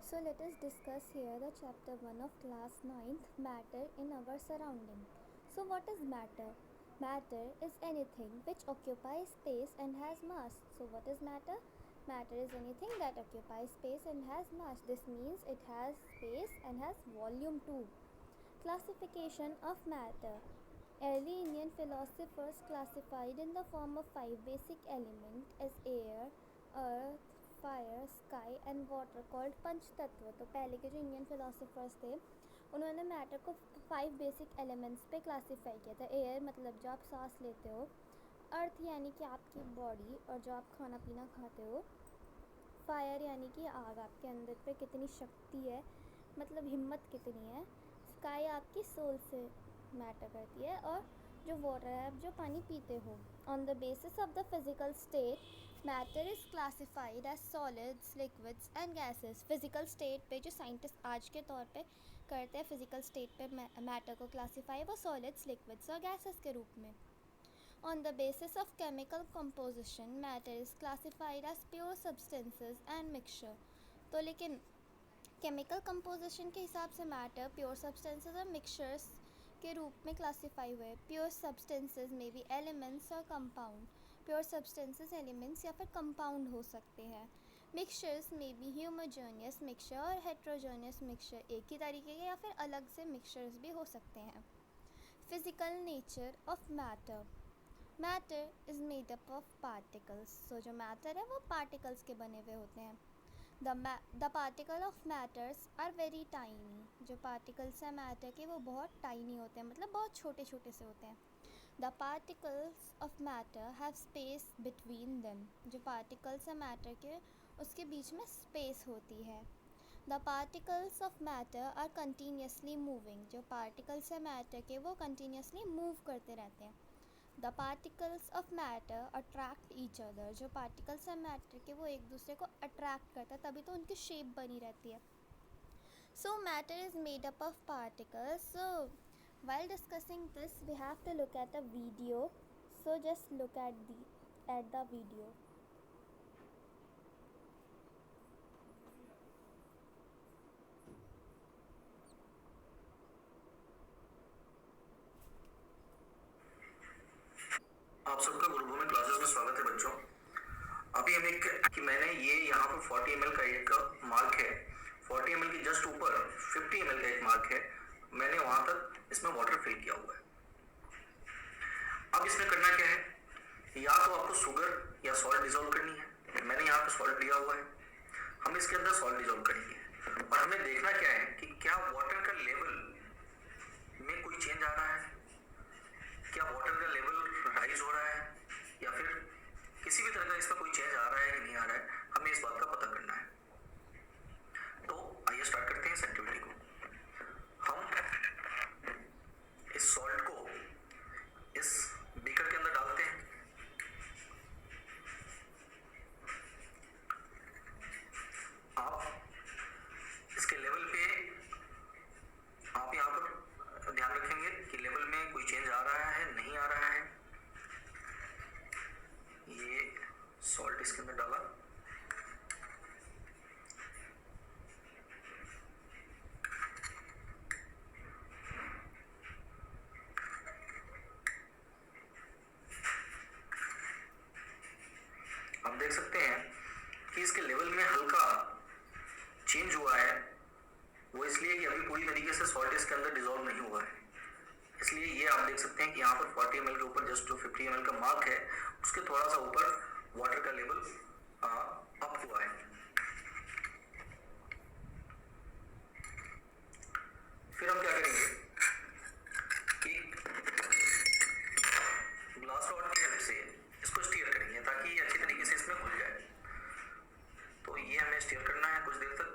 So let us discuss here the chapter 1 of class 9th, matter in our surrounding. So what is matter? Matter is anything which occupies space and has mass. So what is matter? Matter is anything that occupies space and has mass. This means it has space and has volume too. Classification of matter. Early Indian philosophers classified in the form of 5 basic elements as air, earth, fire, sky and water called पंच तत्व. तो पहले के जो Indian philosophers थे उन्होंने matter को 5 basic elements पे क्लासीफाई किया था. एयर मतलब जो आप सांस लेते हो, अर्थ यानी कि आपकी बॉडी और जो आप खाना पीना खाते हो, फायर यानी कि आग, आपके अंदर पे कितनी शक्ति है, मतलब हिम्मत कितनी है, स्काई आपकी सोल से मैटर करती है, और जो वाटर है, आप जो पानी पीते हो. On the basis of the physical state matter is classified as solids, liquids and gases. Physical state पे जो साइंटिस्ट आज के तौर पे करते हैं फिजिकल स्टेट पे मैटर को क्लासीफाई, वो सॉलिड्स, लिक्विड्स और गैसेस के रूप में. On the basis of chemical composition, matter is classified as pure substances and mixture. तो लेकिन केमिकल कंपोजिशन के हिसाब से मैटर प्योर सब्सटेंसेस और मिक्सचर्स के रूप में क्लासीफाई हुए. प्योर सब्सटेंसेस में भी एलिमेंट्स और कंपाउंड. प्योर सब्सटेंसेस एलिमेंट्स या फिर कंपाउंड हो सकते हैं. मिक्सचर्स में भी ह्यूमोजेनियस मिक्सचर और हेट्रोजेनियस मिक्सचर, एक ही तरीके के या फिर अलग से मिक्सचर्स भी हो सकते हैं. Physical nature of matter. Matter is made up of particles. So जो मैटर है वो पार्टिकल्स के बने हुए होते हैं. The particle of matters are very tiny. जो पार्टिकल्स हैं मैटर के वो बहुत टाइनी होते हैं, मतलब बहुत छोटे छोटे से होते हैं. The particles of matter have space between them. जो पार्टिकल्स हैं मैटर के उसके बीच में स्पेस होती है. The particles of matter are continuously moving. जो पार्टिकल्स हैं मैटर के वो कंटिन्यूसली मूव करते रहते हैं. The particles of matter attract each other. जो पार्टिकल्स हैं मैटर के वो एक दूसरे को अट्रैक्ट करता है, तभी तो उनकी शेप बनी रहती है. सो matter is made up of particles. So while discussing this we have to look at a video. So just look at the video. आप सबका गुरुभूमि क्लासेस में स्वागत है बच्चों. अभी हम एक कि मैंने ये यहाँ पर 40 ml का एक मार्क है, 40 ml की जस्ट ऊपर 50 ml का एक मार्क है. मैंने वहां तक इसमें वाटर फिल किया हुआ है. अब इसमें करना क्या है, या तो आपको शुगर या सॉल्ट डिजोल्व करनी है. मैंने यहाँ पे सॉल्ट लिया हुआ है. हम इसके अंदर सॉल्ट डिजोल्व करेंगे और हमें देखना क्या है कि क्या वाटर का लेवल में कोई चेंज आ रहा है, क्या वाटर का लेवल राइज हो रहा है, या फिर किसी भी तरह का इसमें कोई चेंज आ रहा है कि नहीं आ रहा है. हमें इस बात का पता करना है. तो आइए स्टार्ट करते हैं इस एक्टिविटी को. हम इस सॉल्ट को इस बीकर के अंदर डालते हैं. आप इसके लेवल पे आप यहाँ पर ध्यान रखेंगे कि लेवल में कोई चेंज आ रहा है नहीं आ रहा है. ये सॉल्ट इसके अंदर डाला. आप देख सकते हैं कि इसके लेवल में हल्का चेंज हुआ है. वो इसलिए कि अभी पूरी तरीके से सॉल्ट इसके अंदर डिजोल्व नहीं हुआ है. इसलिए ये आप देख सकते हैं कि यहाँ पर 40 ml के ऊपर जस्ट जो 50 ml का मार्क है उसके थोड़ा सा ऊपर वाटर का लेवल अप हुआ है. फिर हम क्या करेंगे कि ग्लास रॉड की हेल्प से इसको स्टीयर करेंगे ताकि ये अच्छी तरीके से इसमें घुल जाए. तो ये हमें स्टीयर करना है कुछ देर तक.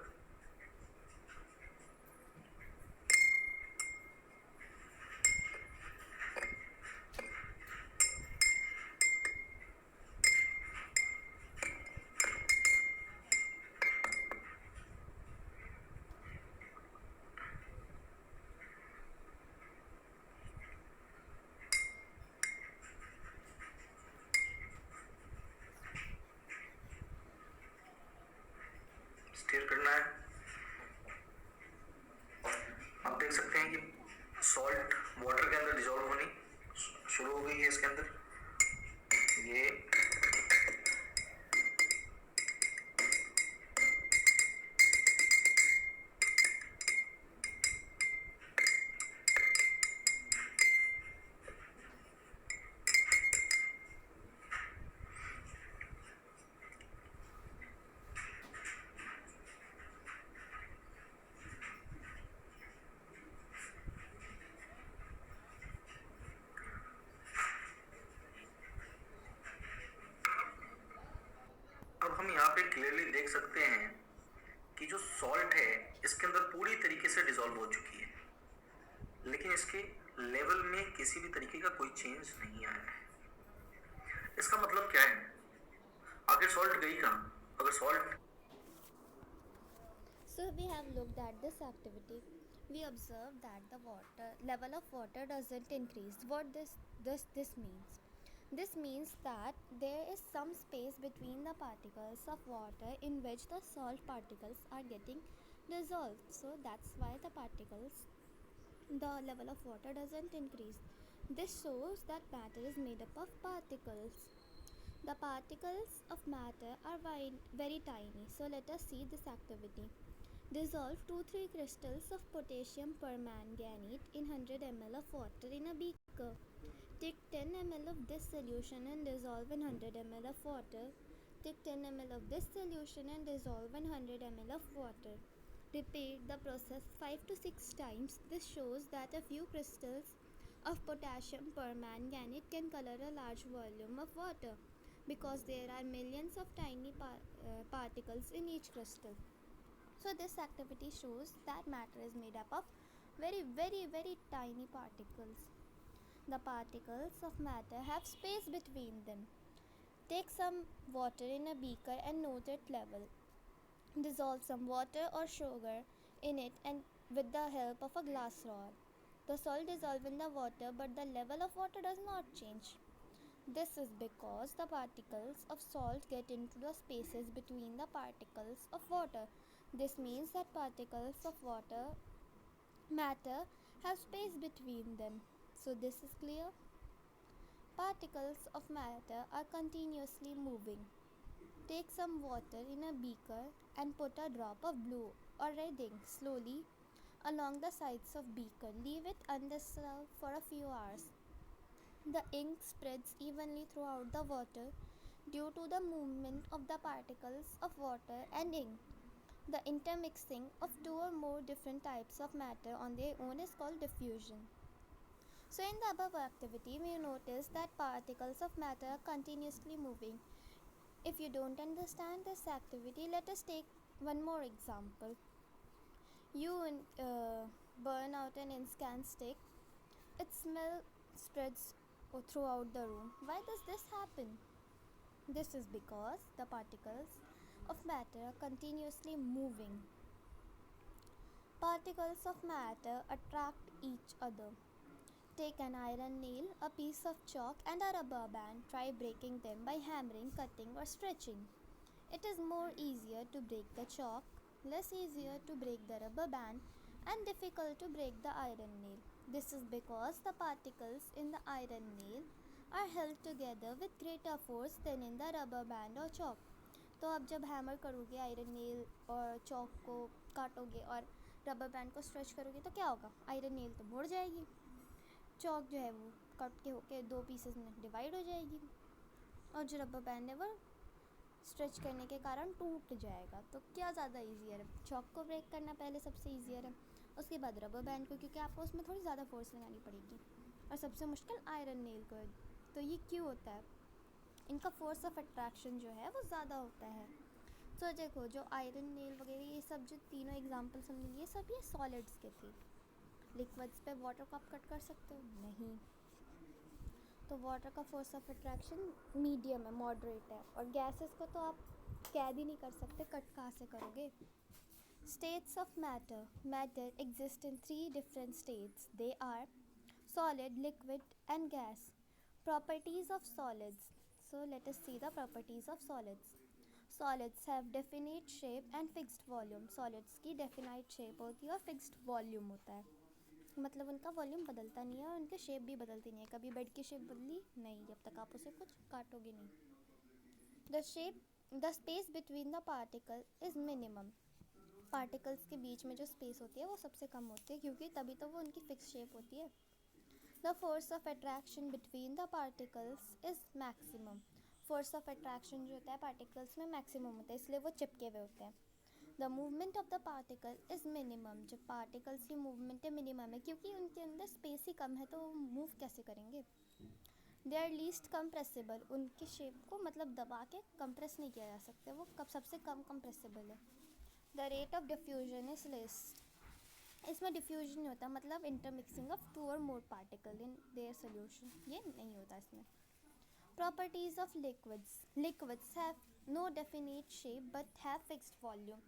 स्टीयर करना है. आप देख सकते हैं कि सॉल्ट वाटर के अंदर डिजॉल्व होनी शुरू हो गई है इसके अंदर। ये अब हम यहाँ पे क्लियरली देख सकते हैं कि जो सॉल्ट है इसके अंदर पूरी तरीके से डिसॉल्व हो चुकी है, लेकिन इसके लेवल में किसी भी तरीके का कोई चेंज नहीं आया है। इसका मतलब क्या है? आखिर सॉल्ट गई कहाँ? अगर salt So we have looked at this activity. We observed that the water level of water doesn't increase. What this means? This means that there is some space between the particles of water in which the salt particles are getting dissolved. So that's why the level of water doesn't increase. This shows that matter is made up of particles. The particles of matter are very tiny. So let us see this activity. Dissolve 2-3 crystals of potassium permanganate in 100 ml of water in a beaker. Take 10 ml of this solution and dissolve in 100 ml of water. Take 10 ml of this solution and dissolve in 100 ml of water. Repeat the process 5 to 6 times. This shows that a few crystals of potassium permanganate can color a large volume of water because there are millions of tiny particles in each crystal. So this activity shows that matter is made up of very tiny particles. The particles of matter have space between them. Take some water in a beaker and note its level. Dissolve some water or sugar in it and with the help of a glass rod. The salt dissolves in the water, but the level of water does not change. This is because the particles of salt get into the spaces between the particles of water. This means that particles of matter have space between them. So this is clear. Particles of matter are continuously moving. Take some water in a beaker and put a drop of blue or red ink slowly along the sides of beaker. Leave it undisturbed for a few hours. The ink spreads evenly throughout the water due to the movement of the particles of water and ink. The intermixing of two or more different types of matter on their own is called diffusion. So in the above activity, we notice that particles of matter are continuously moving. If you don't understand this activity, let us take one more example. You burn out an incense stick. Its smell spreads throughout the room. Why does this happen? This is because the particles of matter are continuously moving. Particles of matter attract each other. Take an iron nail, a piece of chalk and a rubber band. Try breaking them by hammering, cutting or stretching. It is more easier to break the chalk, less easier to break the rubber band and difficult to break the iron nail. This is because the particles in the iron nail are held together with greater force than in the rubber band or chalk. तो अब जब hammer करोगे iron nail और chalk को काटोगे और rubber band को stretch करोगे तो क्या होगा? आयरन नेल तो मुड़ जाएगी, चॉक जो है वो कट के होके दो पीसेस में डिवाइड हो जाएगी और जो रबर बैंड है वो स्ट्रेच करने के कारण टूट जाएगा. तो क्या ज़्यादा ईजियर है? चॉक को ब्रेक करना पहले सबसे ईजियर है, उसके बाद रबर बैंड को, क्योंकि आपको उसमें थोड़ी ज़्यादा फोर्स लगानी पड़ेगी, और सबसे मुश्किल आयरन नेल को. तो ये क्यों होता है? इनका फोर्स ऑफ अट्रैक्शन जो है वो ज़्यादा होता है. तो देखो, जो आयरन नेल वगैरह ये सब जो तीनों एग्जांपल्स हमने लिए, सब ये सॉलिड्स के थे. लिक्विड्स पे वाटर को आप कट कर सकते हो? नहीं. तो वाटर का फोर्स ऑफ अट्रैक्शन मीडियम है, मॉडरेट है, और गैसेस को तो आप कैद ही नहीं कर सकते, कट कहाँ से करोगे? States of matter. Matter exist in 3 different states. They are solid, liquid and gas. Properties of solids. So let us see the properties of solids. Solids have definite shape and fixed volume. Solids की definite shape होती है और fixed volume होता है. मतलब उनका volume बदलता नहीं है और उनकी शेप भी बदलती नहीं है। कभी बेड की शेप बदली नहीं जब तक आप उसे कुछ काटोगे नहीं। The space between the particle is minimum. Particles के बीच में जो स्पेस होती है वो सबसे कम होती है, क्योंकि तभी तो वो उनकी फिक्स शेप होती है। The force of attraction between the particles is maximum. Force of attraction जो होता है पार्टिकल्स में मैक्सिमम होता है, इसलिए वो चिपके हुए होते हैं। The movement of the particle is minimum. जब पार्टिकल्स की मूवमेंट है मिनिमम है, क्योंकि उनके अंदर स्पेस ही कम है, तो वो मूव कैसे करेंगे। They are least compressible. उनकी शेप को मतलब दबा के कंप्रेस नहीं किया जा सकता, वो कब सबसे कम कंप्रेसिबल है। The rate of diffusion is less. इसमें डिफ्यूजन नहीं होता, मतलब इंटरमिक्सिंग ऑफ 2 और more particle in their solution, ये नहीं होता इसमें। Properties of liquids. Liquids have no definite shape but have fixed volume.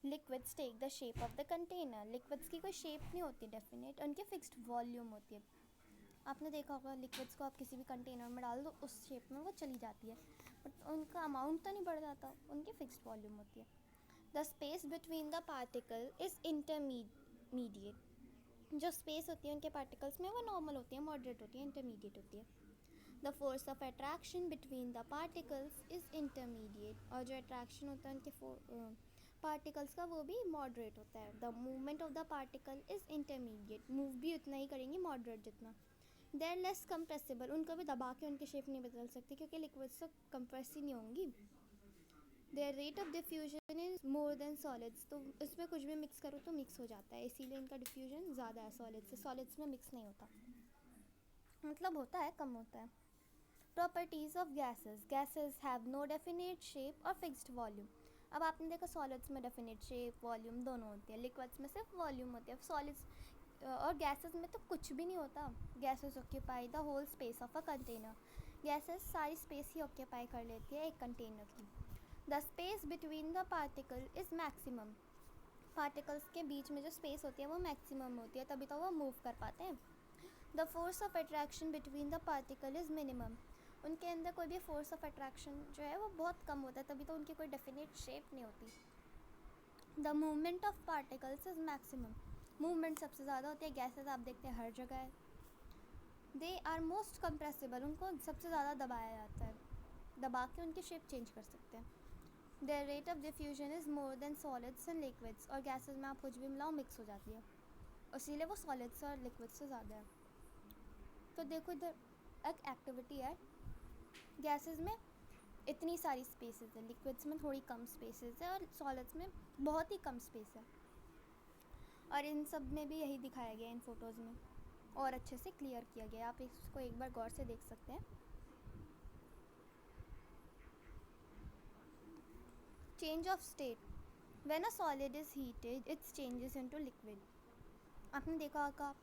Liquids take the shape of the container. Liquids की कोई शेप नहीं होती डेफिनेट, उनकी फिक्स्ड वॉल्यूम होती है। आपने देखा होगा लिक्विड्स को आप किसी भी कंटेनर में डाल दो, उस शेप में वो चली जाती है, बट उनका अमाउंट तो नहीं बढ़ जाता, उनकी फिक्स्ड वॉल्यूम होती है। The space between the particle is intermediate. जो स्पेस होती है उनके पार्टिकल्स में वो नॉर्मल होती है, मॉडरेट होती है, इंटरमीडिएट होती है। The force of attraction between the particles is intermediate. और जो अट्रैक्शन होता है उनके पार्टिकल्स का वो भी मॉडरेट होता है। The movement of the particle is intermediate. Move भी उतना ही करेंगे मॉडरेट जितना। They are less compressible. उनको भी दबा के उनकी शेप नहीं बदल सकती, क्योंकि लिक्विड्स तो कंप्रेस ही नहीं होंगी। There rate of diffusion is more than solids. तो इसमें कुछ भी मिक्स करो तो मिक्स हो जाता है, इसीलिए इनका डिफ्यूजन ज़्यादा है सॉलिड्स से। सॉलिड्स में मिक्स नहीं होता, मतलब होता है कम होता है। Properties of gases. Gases have no definite shape और फिक्स्ड वॉल्यूम। अब आपने देखा सॉलिड्स में डेफिनेट शेप वॉल्यूम दोनों होती है, लिक्विड्स में सिर्फ वॉल्यूम होती है। सॉलिड्स और गैसेस में तो कुछ भी नहीं होता। Gases occupy the whole space of a container. Gases सारी स्पेस ही ऑक्यूपाई कर लेती है एक कंटेनर की। The space between the particle is maximum. Particles के बीच में जो स्पेस होती है वो मैक्सिमम होती है, तभी तो वो मूव कर पाते हैं। The force of attraction between the particle is minimum. उनके अंदर कोई भी फोर्स ऑफ अट्रैक्शन जो है वो बहुत कम होता है, तभी तो उनकी कोई डेफिनेट शेप नहीं होती। The movement of particles is maximum. Movement सबसे ज़्यादा होती है। गैसेस आप देखते हैं हर जगह है। They are most compressible. उनको सबसे ज़्यादा दबाया जाता है, दबा के उनकी शेप चेंज कर सकते हैं। There rate of diffusion is more than solids and liquids. और गैसेस में आप कुछ भी मिलाओ मिक्स हो जाती है, इसीलिए वो सॉलिड्स और लिक्विड्स से ज़्यादा है। तो देखो इधर एक एक्टिविटी है, गैसेस में इतनी सारी स्पेसेस है, लिक्विड्स में थोड़ी कम स्पेसेस है और सॉलिड्स में बहुत ही कम स्पेस है। और इन सब में भी यही दिखाया गया इन फोटोज़ में, और अच्छे से क्लियर किया गया। आप इसको एक बार गौर से देख सकते हैं। Change of state. When a solid is heated it's changes into liquid. आपने देखा होगा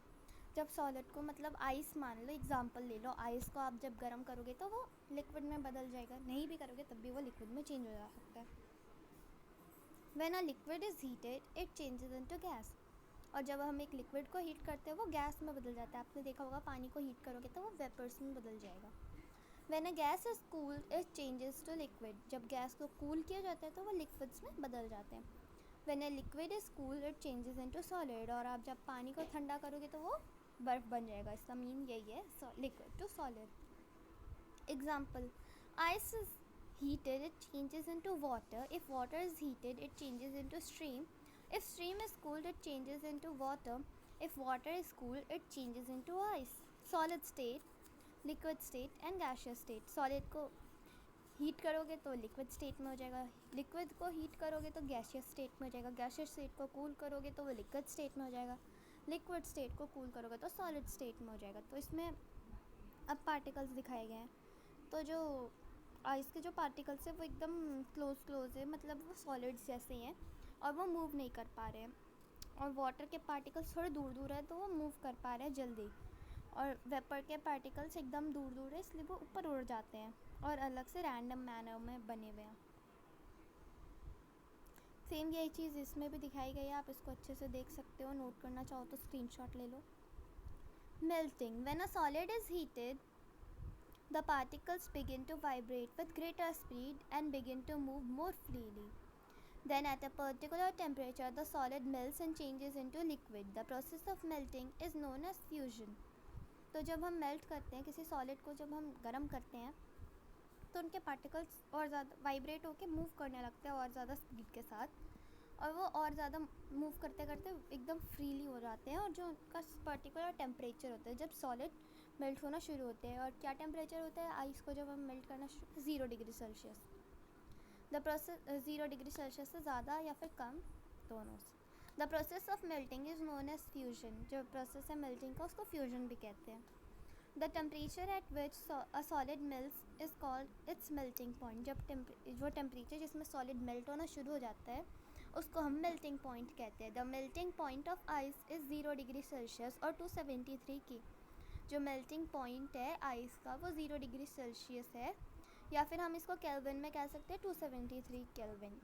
जब सॉलिड को मतलब आइस मान लो, एग्जांपल ले लो, आइस को आप जब गर्म करोगे तो वो लिक्विड में बदल जाएगा, नहीं भी करोगे तब भी वो लिक्विड में चेंज हो जा सकता है। When a liquid is heated it changes into gas. और जब हम एक लिक्विड को हीट करते हैं वो गैस में बदल जाता है। आपने देखा होगा पानी को हीट करोगे तो वो वेपर्स में बदल जाएगा। When a gas is cooled it changes to liquid. जब गैस को कूल किया जाता है तो वो लिक्विड्स में बदल जाते हैं। When a liquid is cooled it changes into solid. और आप जब पानी को ठंडा करोगे तो वो बर्फ बन जाएगा। इसका मीन यही है, liquid to solid. Example, ice is heated it changes into water. If water is heated it changes into stream. If stream is cooled it changes into water. If water is cooled it changes into ice. Solid state, liquid state and gaseous state. Solid को heat करोगे तो liquid state में हो जाएगा, liquid को heat करोगे तो gaseous state में हो जाएगा, गैसियस स्टेट को कूल करोगे तो वो लिक्विड स्टेट में हो जाएगा, लिक्विड स्टेट को कूल करोगे तो सॉलिड स्टेट में हो जाएगा। तो इसमें अब पार्टिकल्स दिखाए गए हैं। तो जो आइस के जो पार्टिकल्स है वो एकदम क्लोज है, मतलब वो सॉलिड्स जैसे ही हैं और वो मूव नहीं कर पा रहे हैं। और वाटर के पार्टिकल्स थोड़े दूर है तो वो मूव कर पा रहे हैं जल्दी। और वेपर के पार्टिकल्स एकदम दूर है, इसलिए वो ऊपर उड़ जाते हैं और अलग से रैंडम मैनर में बने हुए हैं। सेम यही चीज़ इसमें भी दिखाई गई है, आप इसको अच्छे से देख सकते हो। नोट करना चाहो तो स्क्रीनशॉट ले लो। Melting, when a solid is heated the particles begin to vibrate with greater speed and begin to move more freely. Then at a particular temperature the solid melts and changes into liquid. The process of melting is known as fusion. तो जब हम melt करते हैं किसी solid को, जब हम गर्म करते हैं तो उनके पार्टिकल्स और ज़्यादा वाइब्रेट होकर मूव करने लगते हैं और ज़्यादा स्पीड के साथ, और वो और ज़्यादा मूव करते करते एकदम फ्रीली हो जाते हैं। और जो उनका पर्टिकुलर टेम्परेचर होता है जब सॉलिड मेल्ट होना शुरू होते हैं, और क्या टेम्परेचर होता है आइस को जब हम मेल्ट करना 0 degree Celsius. The process 0 degree Celsius से ज़्यादा या फिर कम, दोनों से। The process of melting is known as fusion. जो प्रोसेस है मेल्टिंग का उसको फ्यूजन भी कहते हैं। The temperature at which a solid melts is called its melting point. जब वो टेम्परेचर जिसमें सॉलिड मेल्ट होना शुरू हो जाता है उसको हम मेल्टिंग पॉइंट कहते हैं। The melting point of ice is 0 degree Celsius और 273 की। जो मेल्टिंग पॉइंट है आइस का वो 0 डिग्री सेल्सियस है, या फिर हम इसको केल्विन में कह सकते हैं 273 केल्विन।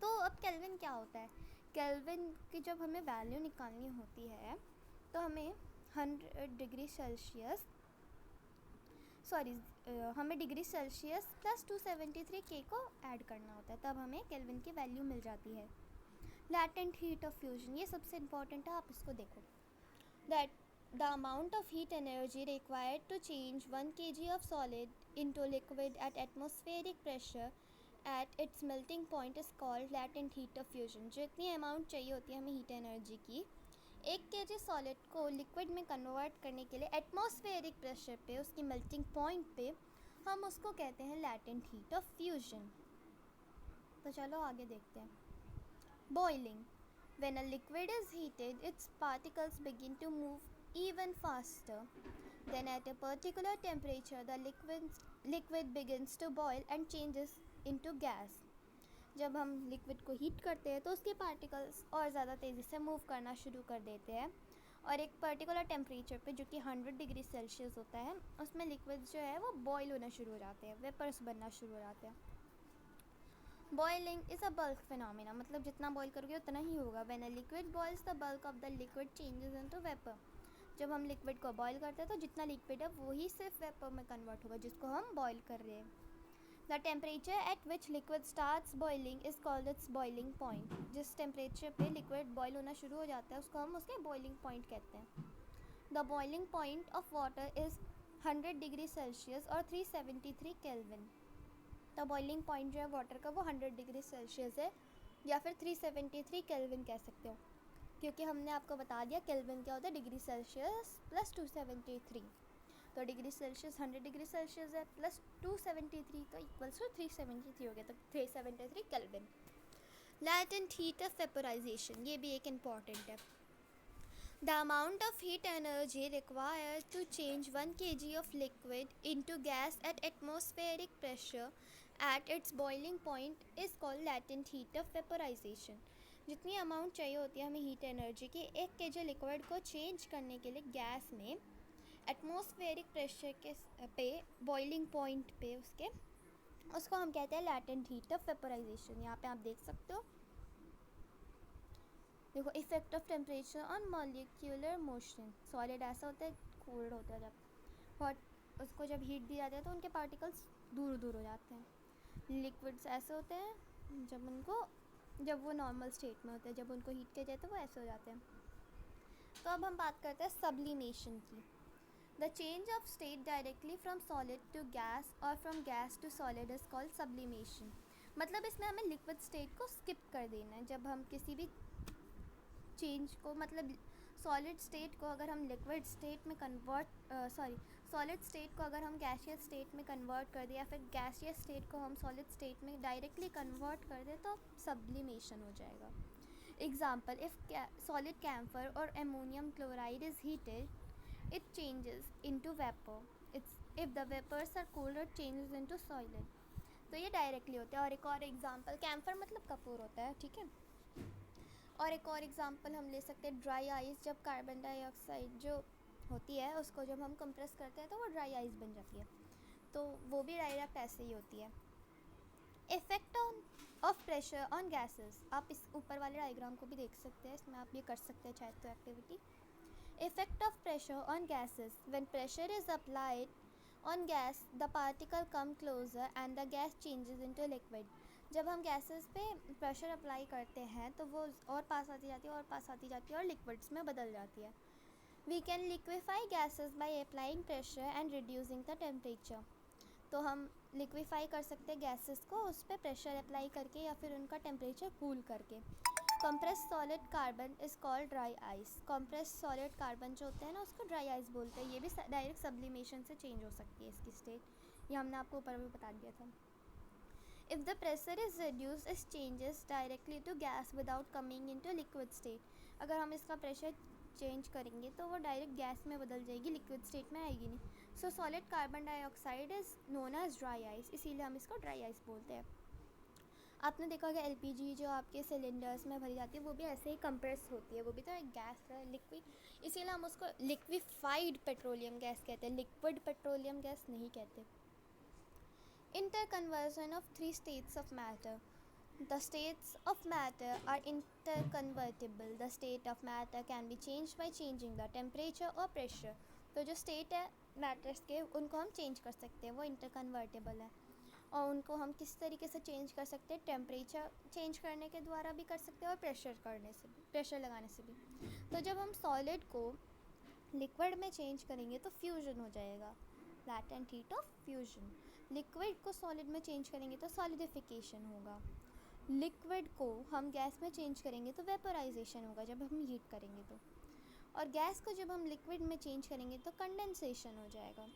तो अब केल्विन क्या होता है? केल्विन की जब हमें वैल्यू निकालनी होती है तो हमें 100 डिग्री सेल्सियस हमें डिग्री सेल्सियस प्लस 273 के को ऐड करना होता है, तब हमें केल्विन की वैल्यू मिल जाती है। लैटेंट हीट ऑफ फ्यूजन, ये सबसे इम्पॉर्टेंट है, आप इसको देखो। That the amount of heat energy required to change 1 kg of solid into liquid at atmospheric pressure at its melting point is called latent heat of fusion. जितनी amount चाहिए होती है हमें हीट एनर्जी की 1 kg सॉलिड को liquid में convert करने के लिए एटमॉस्फेरिक प्रेशर पे, उसकी मेल्टिंग पॉइंट पे, हम उसको कहते हैं लैटेंट हीट ऑफ फ्यूजन। तो चलो आगे देखते हैं। Boiling, when a liquid is heated its particles begin to move even faster. Then at a particular temperature the liquid begins to boil and changes into gas. जब हम liquid को heat करते हैं तो उसके पार्टिकल्स और ज़्यादा तेज़ी से मूव करना शुरू कर देते हैं, और एक पर्टिकुलर टेम्परेचर पे जो कि 100 डिग्री सेल्सियस होता है उसमें लिक्विड जो है वो बॉयल होना शुरू हो जाते हैं, वेपर्स बनना शुरू हो जाते हैं। Boiling is a bulk phenomena, मतलब जितना बॉयल करोगे उतना ही होगा। When a liquid boils the bulk of the liquid changes into vapour. जब हम लिक्विड को बॉयल करते हैं तो जितना लिक्विड है वही सिर्फ वेपर में कन्वर्ट होगा जिसको हम बॉयल कर रहे हैं। The temperature at which liquid starts boiling is called it's boiling point. जिस टेम्परेचर पे लिक्विड बॉयल होना शुरू हो जाता है उसको हम उसके बॉइलिंग पॉइंट कहते हैं। The boiling point of water is 100 degree Celsius और 373 केल्विन। तो बॉइलिंग पॉइंट जो है वाटर का वो 100 डिग्री सेल्सियस है या फिर 373 केल्विन कह सकते हो, क्योंकि हमने आपको बता दिया केल्विन क्या होता है, डिग्री सेल्सियस प्लस 273। तो डिग्री सेल्सियस 100 डिग्री सेल्सियस है प्लस 273 तो इक्वल्स टू 373 हो गया, तो 373 kelvin. Latent heat of vaporisation, ये भी एक इम्पॉर्टेंट है। The amount of heat energy required to change 1 kg of liquid into gas at atmospheric pressure at its boiling point is called latent heat of vaporisation. जितनी amount चाहिए होती है हमें heat energy की 1 kg लिक्विड को change करने के लिए गैस में एटमॉस्फेरिक प्रेशर के पे बॉइलिंग पॉइंट पे उसको हम कहते हैं लैटेंट हीट ऑफ वेपोराइजेशन। यहाँ पे आप देख सकते हो, देखो effect of temperature on molecular motion. Solid ऐसा होता है कोल्ड होता है, जब हॉट उसको जब हीट दी जाती है तो उनके पार्टिकल्स दूर दूर हो जाते हैं। लिक्विड्स ऐसे होते हैं जब वो नॉर्मल स्टेट में होते हैं, जब उनको हीट किया जाए तो वो ऐसे हो जाते हैं। तो अब हम बात करते हैं सब्लिमेशन की। The change of state directly from solid to gas और from gas to solid is called sublimation. मतलब इसमें हमें लिक्विड स्टेट को स्किप कर देना है। जब हम किसी भी चेंज को, मतलब सॉलिड स्टेट को अगर हम लिक्विड स्टेट में सॉलिड स्टेट को अगर हम गैसियस स्टेट में कन्वर्ट कर दें, या फिर गैसियस स्टेट को हम सॉलिड स्टेट में डायरेक्टली कन्वर्ट कर दें तो सब्लिमेशन हो जाएगा। एग्जाम्पल, इफ़ सॉलिड कैम्फर और ammonium chloride is heated it changes into vapour. If the vapours are cold it changes into solid. तो ये डायरेक्टली होता है। और एक और एग्जाम्पल, कैम्फर मतलब कपूर होता है, ठीक है। और एक और एग्जांपल हम ले सकते हैं ड्राई आइस। जब कार्बन डाइऑक्साइड जो होती है उसको जब हम कंप्रेस करते हैं तो वो ड्राई आइस बन जाती है, तो वो भी डायरेक्ट ऐसे ही होती है। Effect of pressure on gases, आप इस ऊपर वाले डायग्राम को भी देख सकते हैं, इसमें आप ये कर सकते हैं चाहे तो activity. Effect of pressure on gases, when pressure is applied on gas the particle come closer and the gas changes into liquid। जब हम गैसेस पे प्रेशर अप्लाई करते हैं तो वो और पास आती जाती है और पास आती जाती है और लिक्विड्स में बदल जाती है. We can liquefy gases by applying pressure and reducing the temperature. तो हम लिक्विफाई कर सकते हैं गैसेस को उस पर प्रेशर अप्लाई करके या फिर उनका टेम्परेचर कूल करके. Compress solid carbon is called dry ice. Compress solid carbon जो होते हैं ना उसको ड्राई आइस बोलते हैं. ये भी डायरेक्ट सब्लिमेशन से चेंज हो सकती है इसकी स्टेट. ये हमने आपको ऊपर भी बता दिया था. If the pressure is reduced, it changes directly to gas without coming into liquid state. अगर हम इसका प्रेशर चेंज करेंगे तो वो डायरेक्ट गैस में बदल जाएगी, लिक्विड स्टेट में आएगी नहीं. So solid carbon dioxide is known as dry ice, इसीलिए हम इसको ड्राई आइस बोलते हैं. आपने देखा होगा एलपीजी जो आपके सिलेंडर्स में भरी जाती है वो भी ऐसे ही कंप्रेस होती है, वो भी तो एक गैस है, लिक्विड. इसीलिए हम उसको लिक्विफाइड पेट्रोलियम गैस कहते हैं, लिक्विड पेट्रोलियम गैस नहीं कहते. Interconversion of three states of matter. The states of matter are interconvertible. The state of matter can be changed by changing the temperature or pressure. तो जो state है matters के उनको हम चेंज कर सकते हैं, वो इंटरकन्वर्टेबल है. और उनको हम किस तरीके से चेंज कर सकते हैं, टेम्परेचर चेंज करने के द्वारा भी कर सकते हैं और प्रेशर लगाने से भी. तो जब हम सॉलिड को लिक्विड में चेंज करेंगे तो फ्यूजन हो जाएगा, latent heat of fusion. Liquid को सॉलिड में चेंज करेंगे तो सॉलिडिफिकेशन होगा. लिक्विड को हम गैस में चेंज करेंगे तो वेपोराइजेशन होगा जब हम हीट करेंगे तो. और गैस को जब हम लिक्विड में चेंज करेंगे तो कंडेंसेशन हो जाएगा.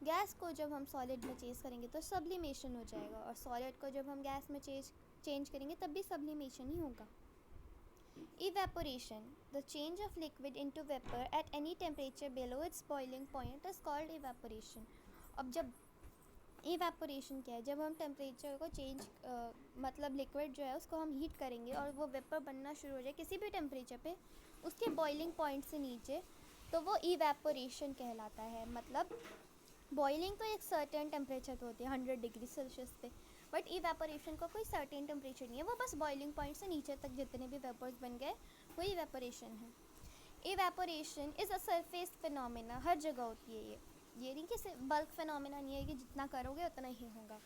गैस को जब हम सॉलिड में चेंज करेंगे तो सब्लिमेशन हो जाएगा. और सॉलिड को जब हम गैस में चेंज करेंगे तब भी सब्लिमेशन ही होगा. Evaporation. The change of liquid into vapor at any temperature below its boiling point is called evaporation. अब जब evaporation क्या है, जब हम टेम्परेचर को चेंज मतलब लिक्विड जो है उसको हम हीट करेंगे और वो वेपर बनना शुरू हो जाए किसी भी टेम्परेचर पे उसके बॉइलिंग पॉइंट से नीचे, तो वो evaporation कहलाता है. मतलब बॉइलिंग तो एक सर्टेन टेम्परेचर पे होती है 100 डिग्री सेल्सियस पे, बट इवेपोरेशन का कोई सर्टेन टेम्परेचर नहीं है, वो बस बॉइलिंग पॉइंट से नीचे तक जितने भी वेपर्स बन गए वो इवेपोरेशन है. Evaporation is a surface phenomena. हर जगह होती है ये नहीं कि बल्क फिनोमेना नहीं है कि जितना करोगे उतना ही होगा.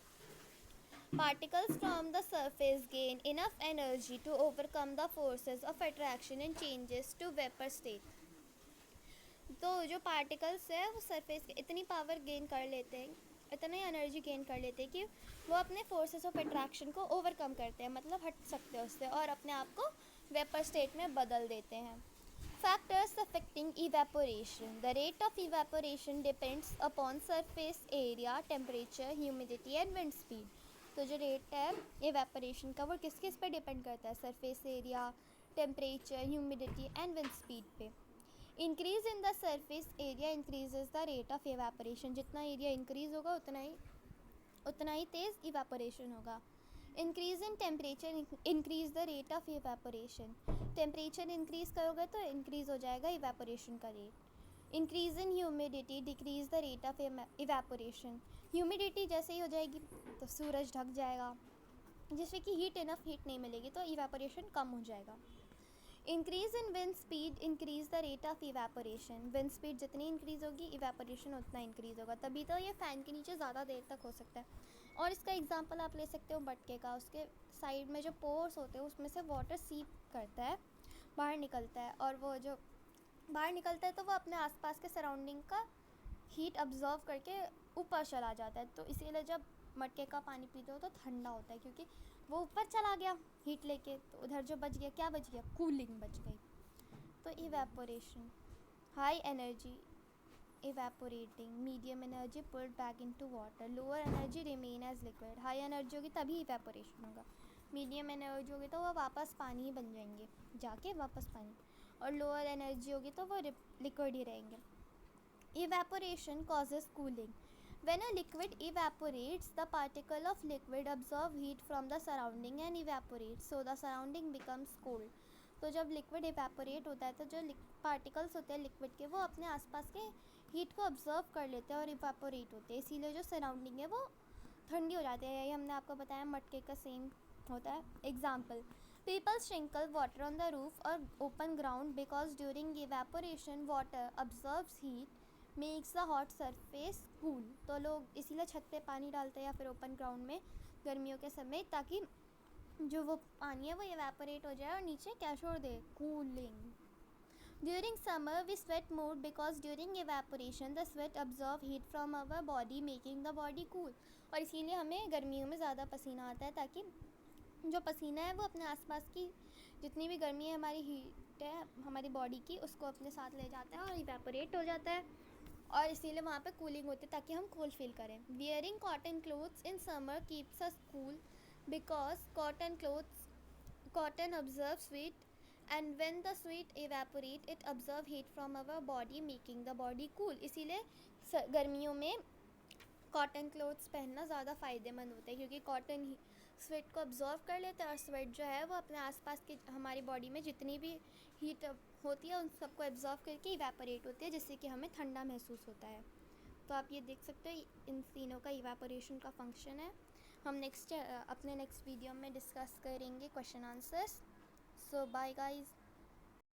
Particles from the surface gain enough energy to overcome the forces of attraction and changes to vapour state. तो जो पार्टिकल्स है वो सरफेस के इतनी पावर गेन कर लेते हैं, इतनी एनर्जी गेन कर लेते हैं कि वो अपने फोर्सेस ऑफ अट्रैक्शन को ओवरकम करते हैं, मतलब हट सकते हैं उससे और अपने आप को वेपर स्टेट में बदल देते हैं. Factors affecting evaporation. The rate of evaporation depends upon surface area, temperature, humidity and wind speed. तो जो रेट है इवेपोरेशन का वो किस किस पे डिपेंड करता है, surface area, temperature, humidity and wind speed पे. Increase in the surface area increases the rate of evaporation. जितना एरिया इंक्रीज होगा उतना ही तेज़ इवेपोरेशन होगा. Increase in temperature increase the rate of evaporation. Temperature increase करोगे तो इंक्रीज हो जाएगा इवेपोरेशन का rate. Increase in humidity decrease the rate of evaporation. Humidity जैसे ही हो जाएगी तो सूरज ढक जाएगा जिससे कि इनफ हीट नहीं मिलेगी तो इवेपोरेशन कम हो जाएगा. Increase in wind speed increase the rate of evaporation. Wind speed जितनी इंक्रीज होगी इवेपोरेशन उतना इंक्रीज होगा, तभी तो ये फ़ैन के नीचे ज़्यादा देर तक हो सकता है. और इसका एग्जांपल आप ले सकते हो मटके का. उसके साइड में जो पोर्स होते हैं उसमें से वाटर सीप करता है, बाहर निकलता है, और वो जो बाहर निकलता है तो वो अपने आसपास के सराउंडिंग का हीट अब्जॉर्व करके ऊपर चला जाता है. तो इसीलिए जब मटके का पानी पीते हो तो ठंडा होता है क्योंकि वो ऊपर चला गया हीट लेके, तो उधर जो बच गया क्या बच गया, कूलिंग बच गई. तो evaporation. High energy evaporating, medium energy pulled back into water, lower energy remain as liquid. High energy होगी तभी इवेपोरेशन होगा, मीडियम एनर्जी होगी तो वो वापस पानी ही बन जाएंगे जाके वापस पानी, और लोअर एनर्जी होगी तो वो लिक्विड ही रहेंगे. Evaporation causes cooling. When a liquid evaporates, the particle of liquid absorb heat from the surrounding and evaporates, so the surrounding becomes cold. तो जब लिक्विड इवेपोरेट होता है तो जो पार्टिकल्स होते हैं लिक्विड के वो अपने आसपास के हीट को ऑब्जर्व कर लेते हैं और इवेपोरेट होते हैं, इसीलिए जो सराउंडिंग है वो ठंडी हो जाती है. यही हमने आपको बताया मटके का सेम होता है. Example, people sprinkle water on the roof और open ground because during evaporation water absorbs heat makes the hot surface cool. तो लोग इसीलिए छत पे पानी डालते हैं या फिर ओपन ग्राउंड में गर्मियों के समय, ताकि जो वो पानी है वो इवेपोरेट हो जाए और नीचे क्या छोड़ दे, cooling. During summer we sweat more because during evaporation the sweat absorb heat from our body making the body cool। और इसीलिए हमें गर्मियों में ज़्यादा पसीना आता है, ताकि जो पसीना है वो अपने आसपास की जितनी भी गर्मी है, हमारी हीट है हमारी बॉडी की, उसको अपने साथ ले जाता है और इवेपोरेट हो जाता है, और इसीलिए वहाँ पे कूलिंग होती है ताकि हम कूल फील करें। Wearing cotton clothes in summer keeps us cool because cotton absorbs sweat, and when the sweat evaporate it absorb heat from our body making the body cool। इसीलिए गर्मियों में कॉटन क्लोथ्स पहनना ज़्यादा फ़ायदेमंद होता है, क्योंकि कॉटन स्वेट को अब्जॉर्व कर लेता है और स्वेट जो है वो अपने आसपास की हमारी बॉडी में जितनी भी हीट होती है उन सबको एब्जॉर्व करके इवेपोरेट होती है, जिससे कि हमें ठंडा महसूस होता है। तो आप ये देख सकते हो इन तीनों का इवेपोरेशन का फंक्शन है। हम अपने नेक्स्ट वीडियो में डिस्कस करेंगे क्वेश्चन आंसर्स। सो बाय गाइज।